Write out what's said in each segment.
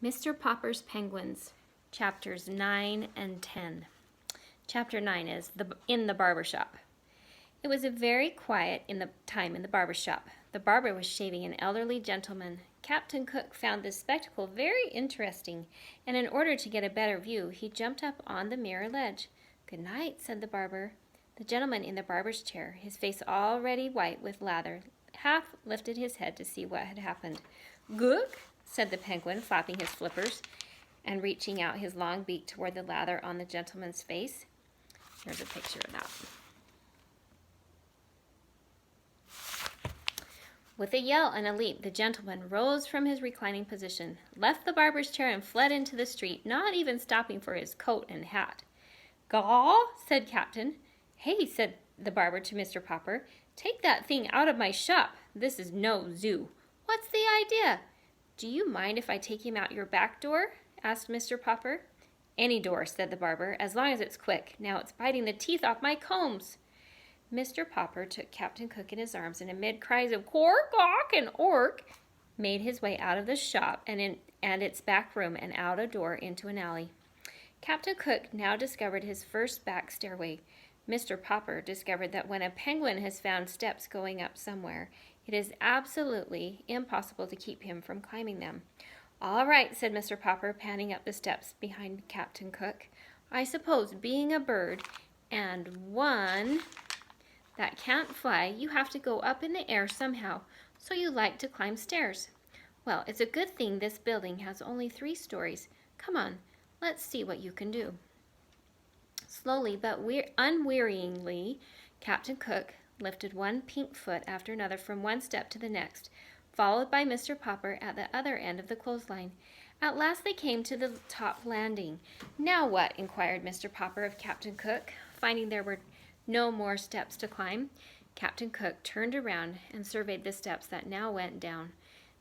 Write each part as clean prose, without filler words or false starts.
Mr. Popper's Penguins, chapters 9 and 10. Chapter 9 is in the barber shop. It was a very quiet time in the barber shop. The barber was shaving an elderly gentleman. Captain Cook found this spectacle very interesting, and in order to get a better view, he jumped up on the mirror ledge. "Good night," said the barber. The gentleman in the barber's chair, his face already white with lather, half lifted his head to see what had happened. "Gook," said the penguin, flapping his flippers and reaching out his long beak toward the lather on the gentleman's face. Here's a picture of that. With a yell and a leap, the gentleman rose from his reclining position, left the barber's chair, and fled into the street, not even stopping for his coat and hat. "Gaw," said Captain. "Hey," said the barber to Mr. Popper, "take that thing out of my shop. This is no zoo. What's the idea?" "Do you mind if I take him out your back door?" asked Mr. Popper. "Any door," said the barber, "as long as it's quick. Now it's biting the teeth off my combs." Mr. Popper took Captain Cook in his arms and amid cries of "Cork, Gawk," and "Ork," made his way out of the shop and its back room and out a door into an alley. Captain Cook now discovered his first back stairway. Mr. Popper discovered that when a penguin has found steps going up somewhere, it is absolutely impossible to keep him from climbing them. "All right," said Mr. Popper, panning up the steps behind Captain Cook. "I suppose, being a bird and one that can't fly, you have to go up in the air somehow, so you like to climb stairs. Well, it's a good thing this building has only 3 stories. Come on, let's see what you can do." Slowly but unwearyingly, Captain Cook lifted one pink foot after another from one step to the next, followed by Mr. Popper at the other end of the clothesline. At last they came to the top landing. "Now what?" inquired Mr. Popper of Captain Cook, finding there were no more steps to climb. Captain Cook turned around and surveyed the steps that now went down.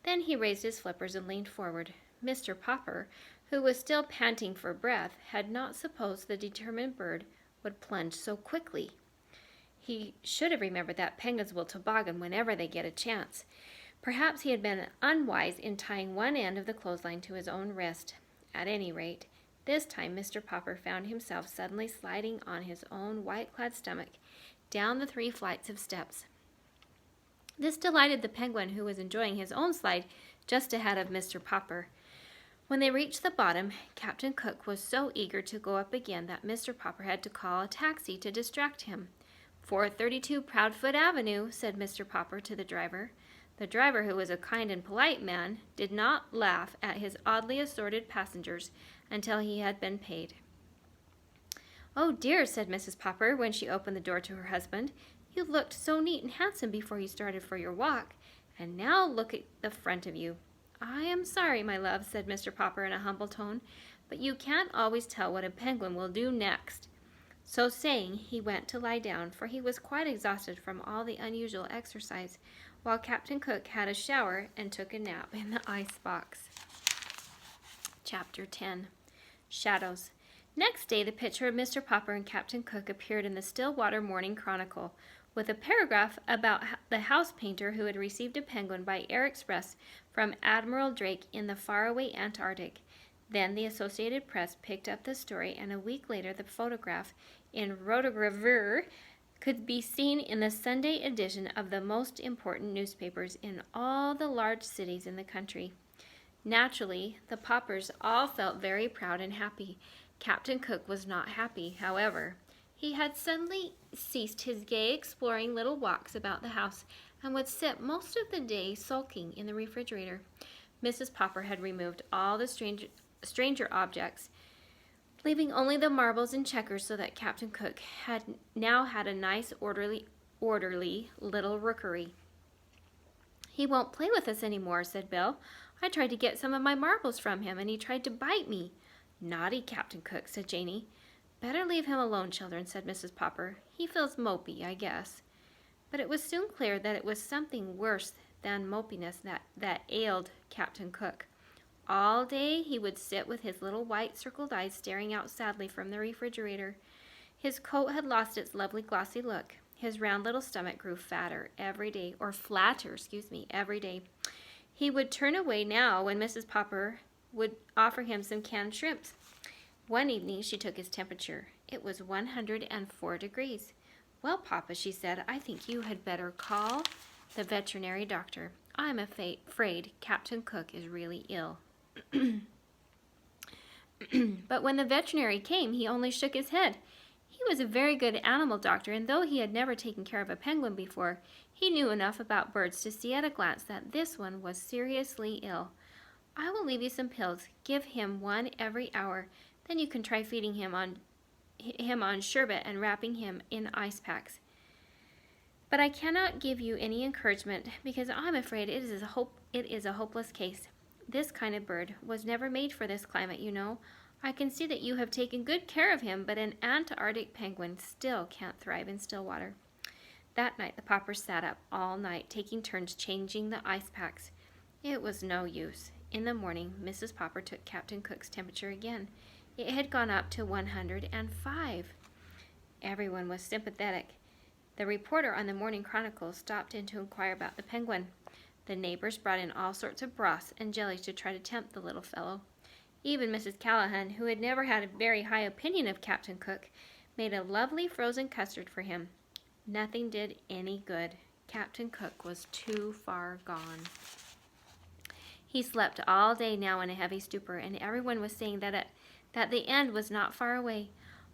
Then he raised his flippers and leaned forward. Mr. Popper, who was still panting for breath, had not supposed the determined bird would plunge so quickly. He should have remembered that penguins will toboggan whenever they get a chance. Perhaps he had been unwise in tying one end of the clothesline to his own wrist. At any rate, this time Mr. Popper found himself suddenly sliding on his own white-clad stomach down the 3 flights of steps. This delighted the penguin, who was enjoying his own slide just ahead of Mr. Popper. When they reached the bottom, Captain Cook was so eager to go up again that Mr. Popper had to call a taxi to distract him. "432 Proudfoot Avenue," said Mr. Popper to the driver. The driver, who was a kind and polite man, did not laugh at his oddly assorted passengers until he had been paid. "Oh dear," said Mrs. Popper when she opened the door to her husband. "You looked so neat and handsome before you started for your walk, and now look at the front of you." "I am sorry, my love," said Mr. Popper in a humble tone, "but you can't always tell what a penguin will do next." So saying, he went to lie down, for he was quite exhausted from all the unusual exercise, while Captain Cook had a shower and took a nap in the ice box. Chapter 10. Shadows. Next day, the picture of Mr. Popper and Captain Cook appeared in the Stillwater Morning Chronicle, with a paragraph about the house painter who had received a penguin by air express from Admiral Drake in the faraway Antarctic. Then the Associated Press picked up the story, and a week later the photograph in rotogravure could be seen in the Sunday edition of the most important newspapers in all the large cities in the country. Naturally, the Poppers all felt very proud and happy. Captain Cook was not happy, however. He had suddenly ceased his gay exploring little walks about the house and would sit most of the day sulking in the refrigerator. Mrs. Popper had removed all the stranger objects, leaving only the marbles and checkers, so that Captain Cook now had a nice orderly little rookery. "He won't play with us any more," said Bill. "I tried to get some of my marbles from him, and he tried to bite me." "Naughty Captain Cook," said Janey. "Better leave him alone, children," said Mrs. Popper. "He feels mopey, I guess." But it was soon clear that it was something worse than mopiness that ailed Captain Cook. All day he would sit with his little white circled eyes staring out sadly from the refrigerator. His coat had lost its lovely glossy look. His round little stomach grew flatter every day. He would turn away now when Mrs. Popper would offer him some canned shrimps. One evening she took his temperature. It was 104 degrees. "Well, Papa," she said, "I think you had better call the veterinary doctor. I'm afraid Captain Cook is really ill." But when the veterinary came, he only shook his head. He was a very good animal doctor, and though he had never taken care of a penguin before, he knew enough about birds to see at a glance that this one was seriously ill. "I will leave you some pills. Give him one every hour. Then you can try feeding him on sherbet and wrapping him in ice packs. But I cannot give you any encouragement, because I'm afraid it is a hopeless case. This kind of bird was never made for this climate, you know. I can see that you have taken good care of him, but an Antarctic penguin still can't thrive in still water." That night the Poppers sat up all night, taking turns changing the ice packs. It was no use. In the morning, Mrs. Popper took Captain Cook's temperature again. It had gone up to 105. Everyone was sympathetic. The reporter on the Morning Chronicle stopped in to inquire about the penguin. The neighbors brought in all sorts of broths and jellies to try to tempt the little fellow. Even Mrs. Callahan, who had never had a very high opinion of Captain Cook, made a lovely frozen custard for him. Nothing did any good. Captain Cook was too far gone. He slept all day now in a heavy stupor, and everyone was saying that the end was not far away.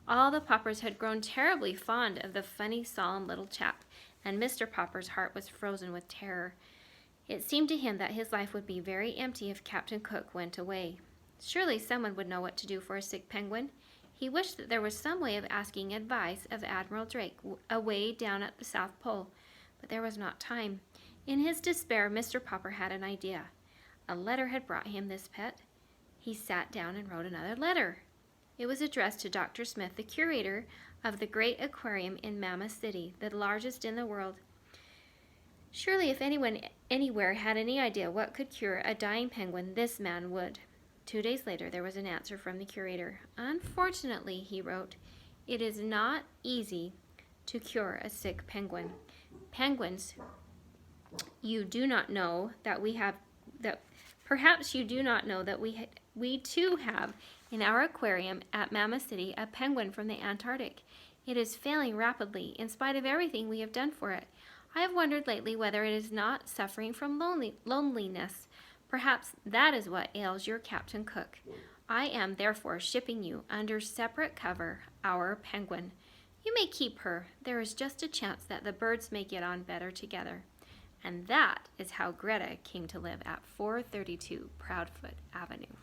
All the Poppers had grown terribly fond of the funny, solemn little chap, and Mr. Popper's heart was frozen with terror. It seemed to him that his life would be very empty if Captain Cook went away. Surely someone would know what to do for a sick penguin. He wished that there was some way of asking advice of Admiral Drake away down at the South Pole, but there was not time. In his despair, Mr. Popper had an idea. A letter had brought him this pet. He sat down and wrote another letter. It was addressed to Dr. Smith, the curator of the great aquarium in Mammoth City, the largest in the world. Surely if anyone anywhere had any idea what could cure a dying penguin, this man would. 2 days later, there was an answer from the curator. "Unfortunately," he wrote, "it is not easy to cure a sick penguin. Penguins, you do not know that perhaps you do not know that we too have in our aquarium at Mammoth City a penguin from the Antarctic. It is failing rapidly in spite of everything we have done for it. I have wondered lately whether it is not suffering from loneliness. Perhaps that is what ails your Captain Cook. I am therefore shipping you under separate cover our penguin. You may keep her. There is just a chance that the birds may get on better together." And that is how Greta came to live at 432 Proudfoot Avenue.